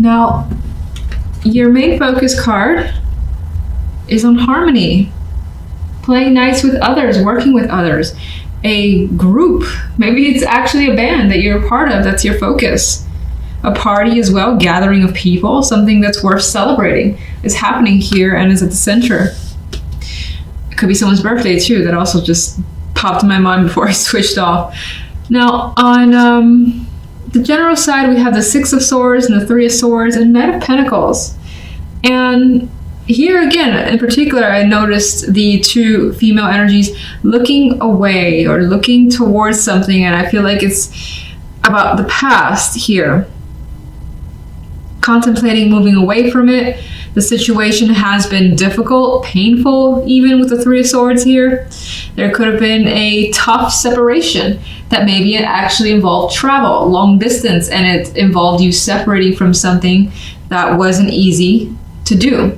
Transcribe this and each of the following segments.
Now, your main focus card is on harmony, playing nice with others, working with others, a group. Maybe it's actually a band that you're a part of, that's your focus. A party as well, gathering of people, something that's worth celebrating is happening here and is at the center. It could be someone's birthday too, that also just popped in my mind before I switched off. Now, on the general side, we have the Six of Swords and the Three of Swords and Knight of Pentacles. And here again, in particular, I noticed the two female energies looking away or looking towards something, and I feel like it's about the past here. Contemplating moving away from it. The situation has been difficult, painful, even with the Three of Swords here. There could have been a tough separation that maybe it actually involved travel, long distance, and it involved you separating from something that wasn't easy to do.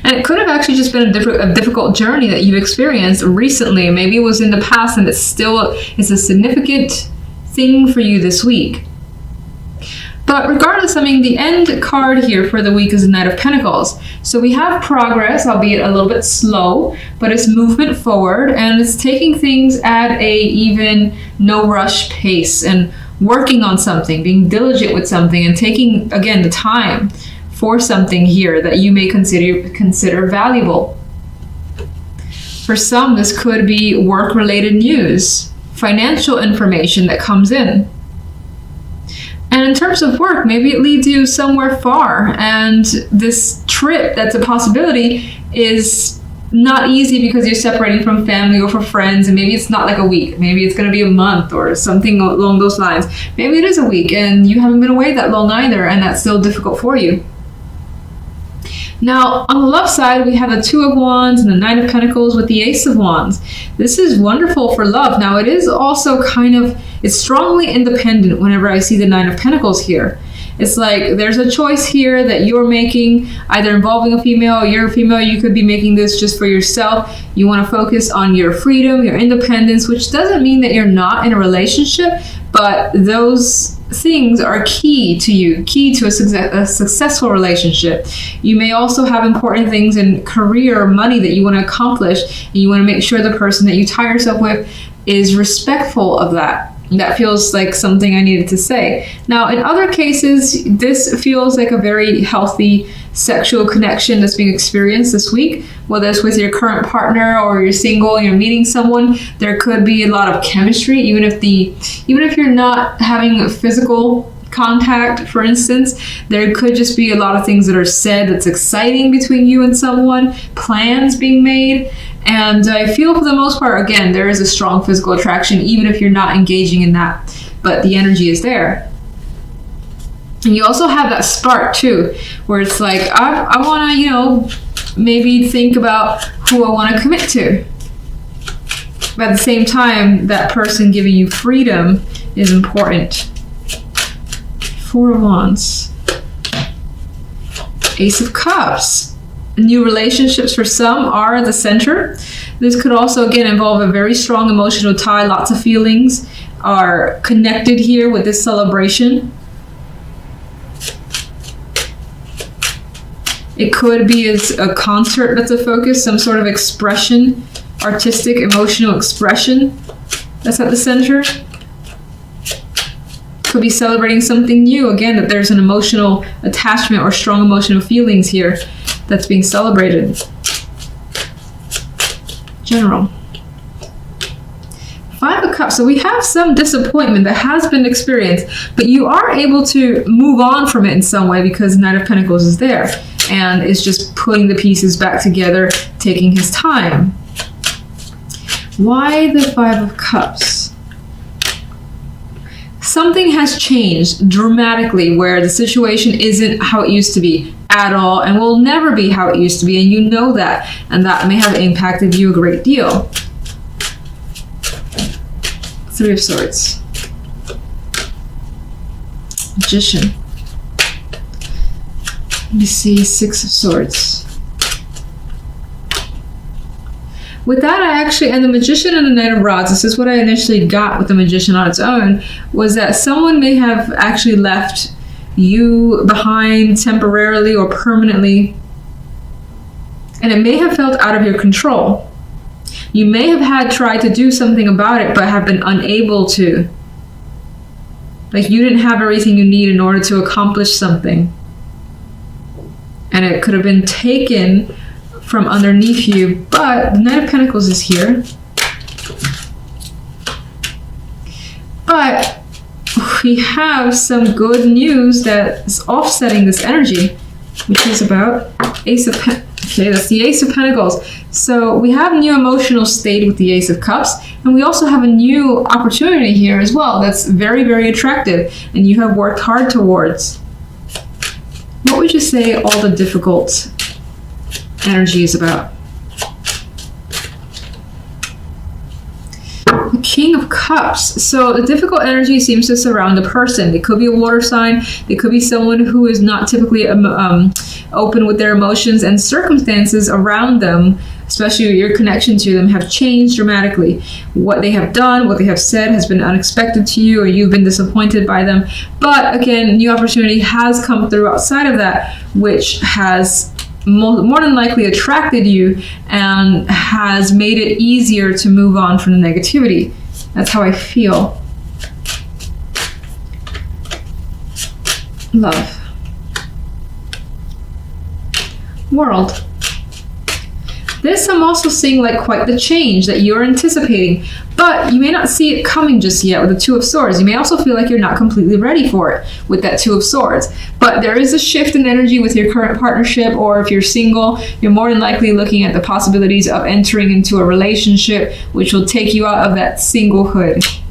And it could have actually just been a difficult journey that you've experienced recently. Maybe it was in the past and it's a significant thing for you this week. But regardless, I mean, the end card here for the week is the Knight of Pentacles. So we have progress, albeit a little bit slow, but it's movement forward and it's taking things at a even no rush pace and working on something, being diligent with something and taking, again, the time for something here that you may consider valuable. For some, this could be work-related news, financial information that comes in. And in terms of work, maybe it leads you somewhere far, and this trip that's a possibility is not easy because you're separating from family or for friends, and maybe it's not like a week. Maybe it's going to be a month or something along those lines. Maybe it is a week and you haven't been away that long either, and that's still difficult for you. Now, on the love side, we have the Two of Wands and the Knight of Pentacles with the Ace of Wands. This is wonderful for love. Now, it is also it's strongly independent whenever I see the Nine of Pentacles here. It's like there's a choice here that you're making, either involving a female, you're a female, you could be making this just for yourself. You want to focus on your freedom, your independence, which doesn't mean that you're not in a relationship, but those things are key to you, key to a successful relationship. You may also have important things in career or money that you want to accomplish, and you want to make sure the person that you tie yourself with is respectful of that. That feels like something I needed to say. Now, in other cases, this feels like a very healthy sexual connection that's being experienced this week, whether it's with your current partner or you're single and you're meeting someone. There could be a lot of chemistry, even if you're not having a physical contact, for instance. There could just be a lot of things that are said that's exciting between you and someone, plans being made. And I feel for the most part, again, there is a strong physical attraction, even if you're not engaging in that, but the energy is there. And you also have that spark too, where it's like, I want to, maybe think about who I want to commit to. But at the same time, that person giving you freedom is important. Four of Wands. Ace of Cups. New relationships for some are at the center. This could also, again, involve a very strong emotional tie. Lots of feelings are connected here with this celebration. It could be as a concert that's a focus, some sort of expression, artistic, emotional expression that's at the center. Could be celebrating something new, again, that there's an emotional attachment or strong emotional feelings here that's being celebrated. General. Five of Cups. So we have some disappointment that has been experienced, but you are able to move on from it in some way because Knight of Pentacles is there and is just putting the pieces back together, taking his time. Why the Five of Cups? Something has changed dramatically where the situation isn't how it used to be at all and will never be how it used to be, and you know that, and that may have impacted you a great deal. Three of Swords. Magician. Let me see, Six of Swords. With that, and the Magician and the Knight of Rods, this is what I initially got with the Magician on its own, was that someone may have actually left you behind temporarily or permanently. And it may have felt out of your control. You may have tried to do something about it, but have been unable to. Like you didn't have everything you need in order to accomplish something. And it could have been taken from underneath you, but the Knight of Pentacles is here. But we have some good news that is offsetting this energy, which is about Ace of Pentacles. Okay, that's the Ace of Pentacles. So we have a new emotional state with the Ace of Cups, and we also have a new opportunity here as well that's very, very attractive, and you have worked hard towards. What would you say all the difficult energy is about? The King of Cups. So the difficult energy seems to surround a person. It could be a water sign. It could be someone who is not typically open with their emotions, and circumstances around them, especially your connection to them, have changed dramatically. What they have done, what they have said has been unexpected to you, or you've been disappointed by them. But again, new opportunity has come through outside of that, which has more than likely attracted you and has made it easier to move on from the negativity. That's how I feel. Love. World. This I'm also seeing like quite the change that you're anticipating, but you may not see it coming just yet with the Two of Swords. You may also feel like you're not completely ready for it with that Two of Swords, but there is a shift in energy with your current partnership, or if you're single, you're more than likely looking at the possibilities of entering into a relationship which will take you out of that singlehood.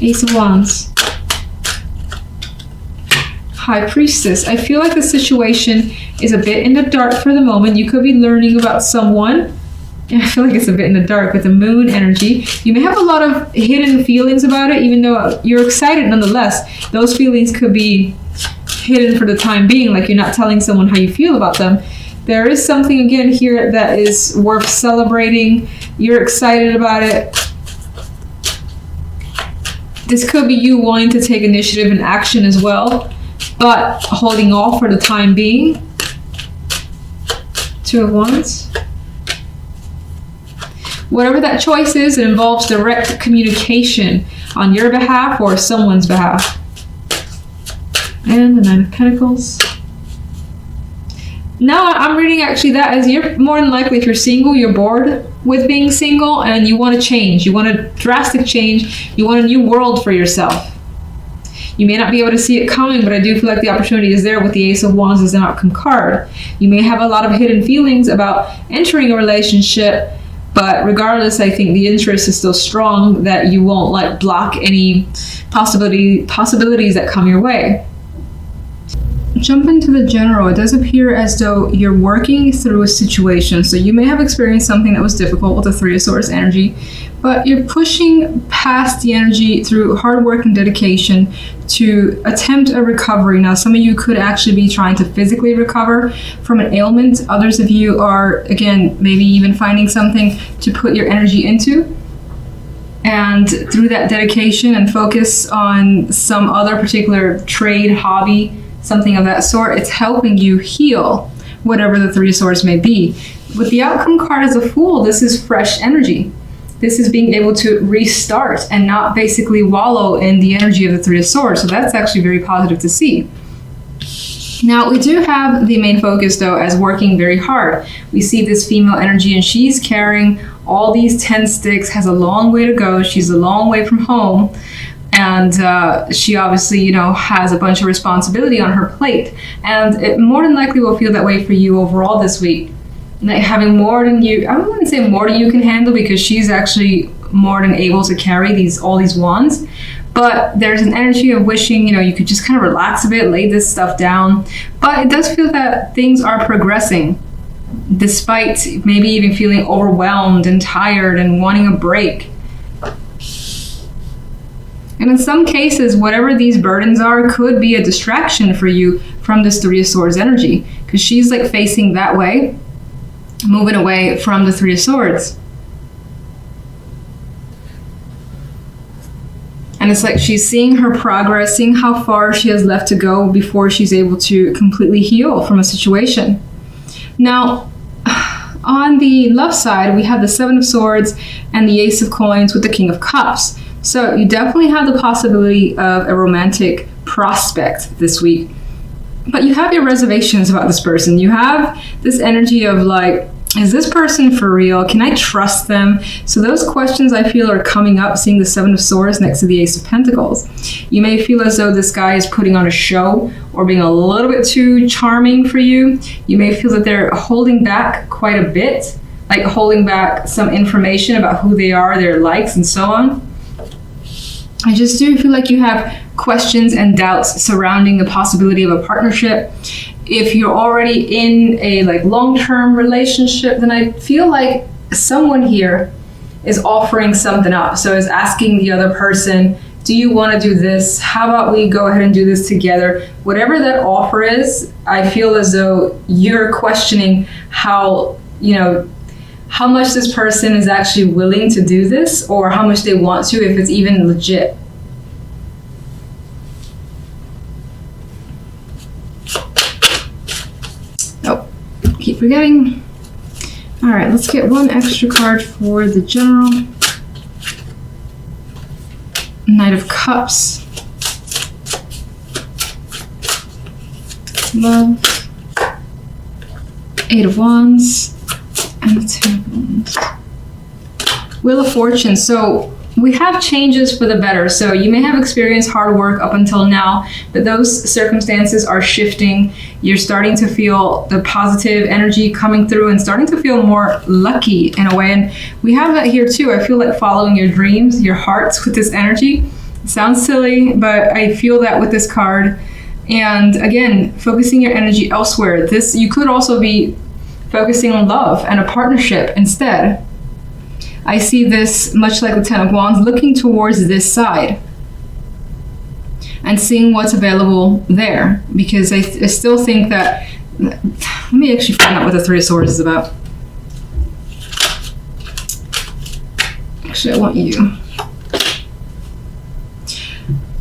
Ace of Wands. High Priestess. I feel like the situation is a bit in the dark for the moment. You could be learning about someone. I feel like it's a bit in the dark with the Moon energy. You may have a lot of hidden feelings about it, even though you're excited nonetheless. Those feelings could be hidden for the time being, like you're not telling someone how you feel about them. There is something again here that is worth celebrating. You're excited about it. This could be you wanting to take initiative and action as well, but holding off for the time being. Two of Wands. Whatever that choice is, it involves direct communication on your behalf or someone's behalf. And the Nine of Pentacles. Now I'm reading actually that as you're more than likely, if you're single, you're bored with being single and you want to change. You want a drastic change. You want a new world for yourself. You may not be able to see it coming, but I do feel like the opportunity is there with the Ace of Wands as an outcome card. You may have a lot of hidden feelings about entering a relationship, but regardless, I think the interest is still strong, that you won't like block any possibilities that come your way. Jump into the general. It does appear as though you're working through a situation. So you may have experienced something that was difficult with the Three of Swords energy, but you're pushing past the energy through hard work and dedication to attempt a recovery. Now, some of you could actually be trying to physically recover from an ailment. Others of you are, again, maybe even finding something to put your energy into. And through that dedication and focus on some other particular trade, hobby, something of that sort, it's helping you heal whatever the Three of Swords may be. With the outcome card as a Fool, this is fresh energy. This is being able to restart and not basically wallow in the energy of the Three of Swords. So that's actually very positive to see. Now, we do have the main focus, though, as working very hard. We see this female energy, and she's carrying all these 10 sticks, has a long way to go. She's a long way from home. And she obviously, you know, has a bunch of responsibility on her plate. And it more than likely will feel that way for you overall this week. Like having more than you, I wouldn't say more than you can handle, because she's actually more than able to carry all these wands. But there's an energy of wishing, you know, you could just kind of relax a bit, lay this stuff down. But it does feel that things are progressing, despite maybe even feeling overwhelmed and tired and wanting a break. And in some cases, whatever these burdens are could be a distraction for you from this Three of Swords energy, because she's like facing that way, moving away from the Three of Swords. And it's like she's seeing her progress, seeing how far she has left to go before she's able to completely heal from a situation. Now, on the left side, we have the Seven of Swords and the Ace of Coins with the King of Cups. So you definitely have the possibility of a romantic prospect this week. But you have your reservations about this person. You have this energy of like, is this person for real? Can I trust them? So those questions I feel are coming up, seeing the Seven of Swords next to the Ace of Pentacles. You may feel as though this guy is putting on a show or being a little bit too charming for you. You may feel that they're holding back quite a bit, like holding back some information about who they are, their likes, and so on. I just do feel like you have questions and doubts surrounding the possibility of a partnership. If you're already in a like long-term relationship, then I feel like someone here is offering something up. So is asking the other person, do you want to do this? How about we go ahead and do this together? Whatever that offer is, I feel as though you're questioning how much this person is actually willing to do this, or how much they want to, if it's even legit. Oh, keep forgetting. All right, let's get one extra card for the general. Knight of Cups. Love. Eight of Wands. And the Two of Wands. Wheel of Fortune. So we have changes for the better. So you may have experienced hard work up until now, but those circumstances are shifting. You're starting to feel the positive energy coming through and starting to feel more lucky in a way. And we have that here too. I feel like following your dreams, your hearts with this energy. It sounds silly, but I feel that with this card. And again, focusing your energy elsewhere. You could also be focusing on love and a partnership instead. I see this much like the Ten of Wands, looking towards this side and seeing what's available there, because I still think that, let me actually find out what the Three of Swords is about. Actually, I want you.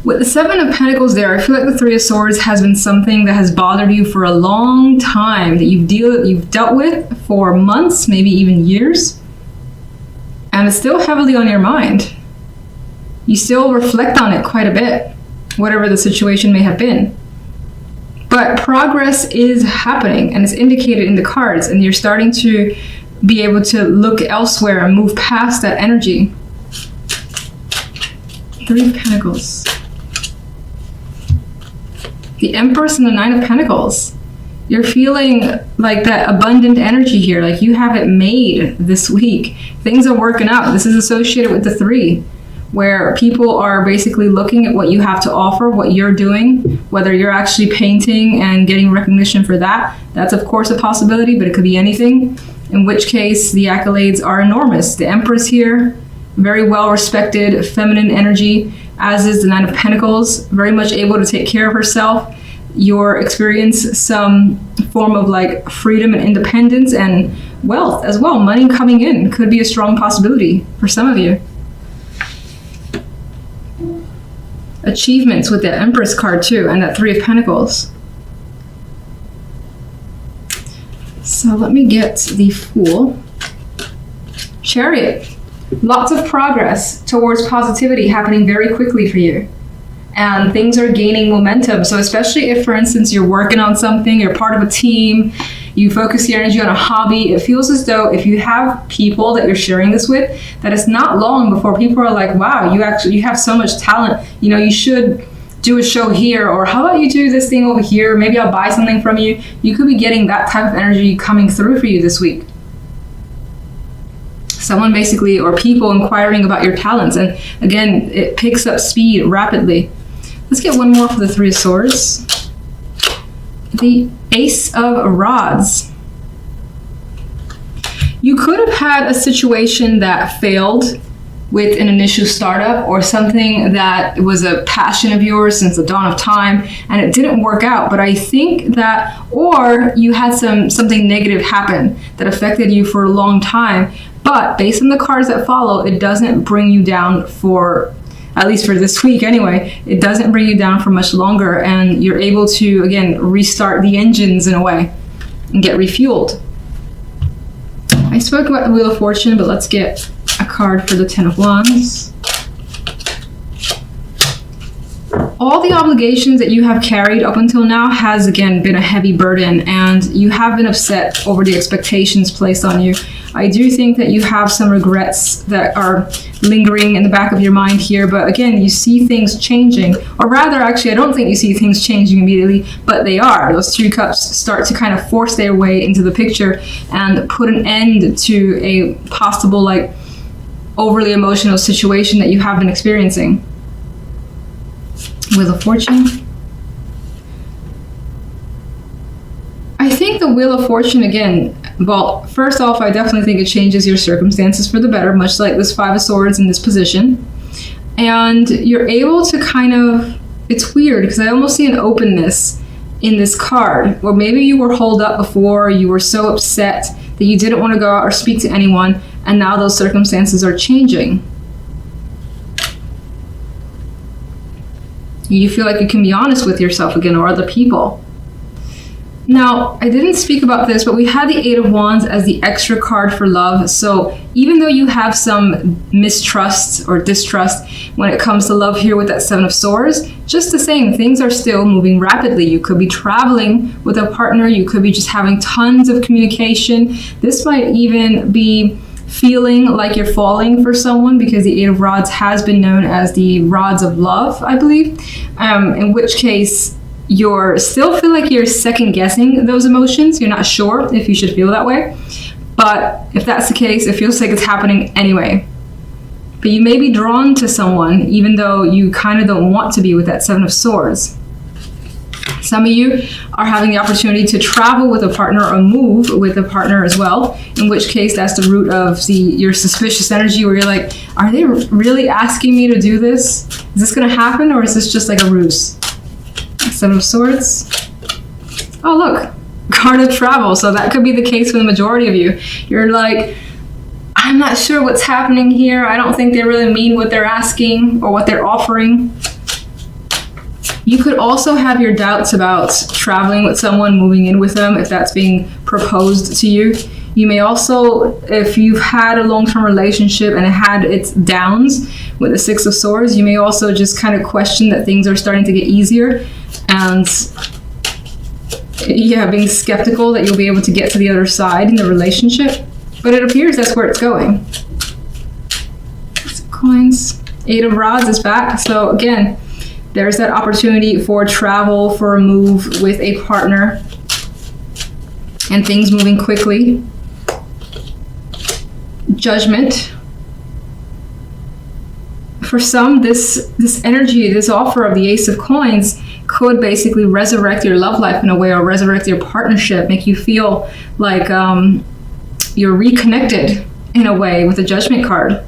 With the Seven of Pentacles there, I feel like the Three of Swords has been something that has bothered you for a long time, that you've dealt with for months, maybe even years. And it's still heavily on your mind. You still reflect on it quite a bit, whatever the situation may have been. But progress is happening, and it's indicated in the cards, and you're starting to be able to look elsewhere and move past that energy. Three of Pentacles. The Empress and the Nine of Pentacles. You're feeling like that abundant energy here, like you have it made this week. Things are working out. This is associated with the Three, where people are basically looking at what you have to offer, what you're doing, whether you're actually painting and getting recognition for that. That's of course a possibility, but it could be anything, in which case the accolades are enormous. The Empress here, very well respected feminine energy, as is the Nine of Pentacles, very much able to take care of herself. You'll experience some form of like freedom and independence and wealth as well. Money coming in could be a strong possibility for some of you. Achievements with the Empress card too, and that Three of Pentacles. So let me get the Fool. Chariot. Lots of progress towards positivity happening very quickly for you. And things are gaining momentum. So especially if, for instance, you're working on something, you're part of a team, you focus your energy on a hobby, it feels as though if you have people that you're sharing this with, that it's not long before people are like, wow, you have so much talent. You should do a show here, or how about you do this thing over here? Maybe I'll buy something from you. You could be getting that type of energy coming through for you this week. Someone basically, or people inquiring about your talents. And again, it picks up speed rapidly. Let's get one more for the Three of Swords. The Ace of Rods. You could have had a situation that failed with an initial startup, or something that was a passion of yours since the dawn of time and it didn't work out. But I think that, or you had something negative happen that affected you for a long time. But based on the cards that follow, it doesn't bring you down for at least for this week anyway, it doesn't bring you down for much longer, and you're able to, again, restart the engines in a way and get refueled. I spoke about the Wheel of Fortune, but let's get a card for the Ten of Wands. All the obligations that you have carried up until now has, again, been a heavy burden, and you have been upset over the expectations placed on you. I do think that you have some regrets that are lingering in the back of your mind here, but again, you see things changing, or rather, actually, I don't think you see things changing immediately, but they are. Those two cups start to kind of force their way into the picture and put an end to a possible, like, overly emotional situation that you have been experiencing. Wheel of Fortune. I think the Wheel of Fortune, again, well, first off, I definitely think it changes your circumstances for the better, much like this Five of Swords in this position. And you're able to kind of, it's weird because I almost see an openness in this card, where maybe you were holed up before, you were so upset that you didn't want to go out or speak to anyone, and now those circumstances are changing. You feel like you can be honest with yourself again, or other people. Now, I didn't speak about this, but we had the Eight of Wands as the extra card for love. So even though you have some mistrust or distrust when it comes to love here with that Seven of Swords, just the same, things are still moving rapidly. You could be traveling with a partner. You could be just having tons of communication. This might even be feeling like you're falling for someone, because the Eight of Rods has been known as the rods of love, I believe, in which case you're still feel like you're second guessing those emotions. You're not sure if you should feel that way, but if that's the case, it feels like it's happening anyway. But you may be drawn to someone even though you kind of don't want to be with that Seven of Swords. Some of you are having the opportunity to travel with a partner or move with a partner as well, in which case that's the root of your suspicious energy, where you're like, are they really asking me to do this? Is this going to happen, or is this just like a ruse? Seven of Swords. Oh, look, card of travel. So that could be the case for the majority of you. You're like, I'm not sure what's happening here. I don't think they really mean what they're asking or what they're offering. You could also have your doubts about traveling with someone, moving in with them, if that's being proposed to you. You may also, if you've had a long-term relationship and it had its downs with the Six of Swords, you may also just kind of question that things are starting to get easier, and yeah, being skeptical that you'll be able to get to the other side in the relationship. But it appears that's where it's going. Coins. Eight of Rods is back. So again, there's that opportunity for travel, for a move with a partner, and things moving quickly. Judgment. For some, this energy, this offer of the Ace of Coins could basically resurrect your love life in a way, or resurrect your partnership, make you feel like you're reconnected in a way with the Judgment card.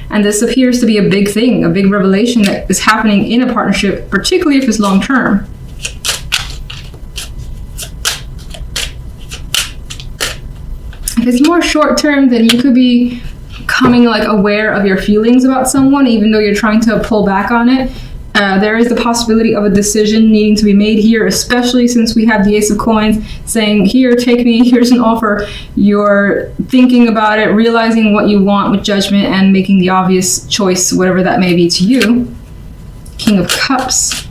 And this appears to be a big thing, a big revelation that is happening in a partnership, particularly if it's long term. If it's more short term, then you could be becoming like aware of your feelings about someone, even though you're trying to pull back on it. There is the possibility of a decision needing to be made here, especially since we have the Ace of Coins saying, here, take me, here's an offer. You're thinking about it, realizing what you want with Judgment, and making the obvious choice, whatever that may be to you. King of Cups.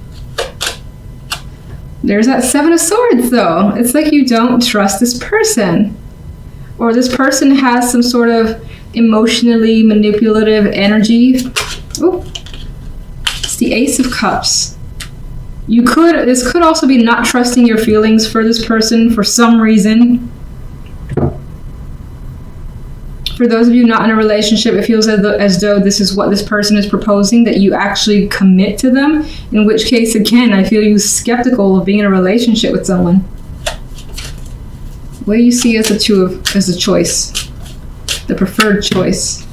There's that Seven of Swords, though. It's like you don't trust this person, or this person has some sort of emotionally manipulative energy. Oh. The Ace of Cups. This could also be not trusting your feelings for this person for some reason. For those of you not in a relationship, it feels as though this is what this person is proposing, that you actually commit to them, in which case, again, I feel you skeptical of being in a relationship with someone. What do you see as the choice? The preferred choice?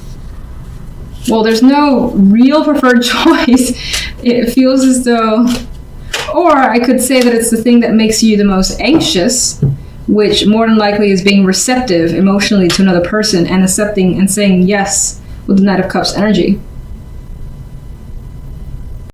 Well, there's no real preferred choice. It feels as though, or I could say that it's the thing that makes you the most anxious, which more than likely is being receptive emotionally to another person and accepting and saying yes with the Knight of Cups energy.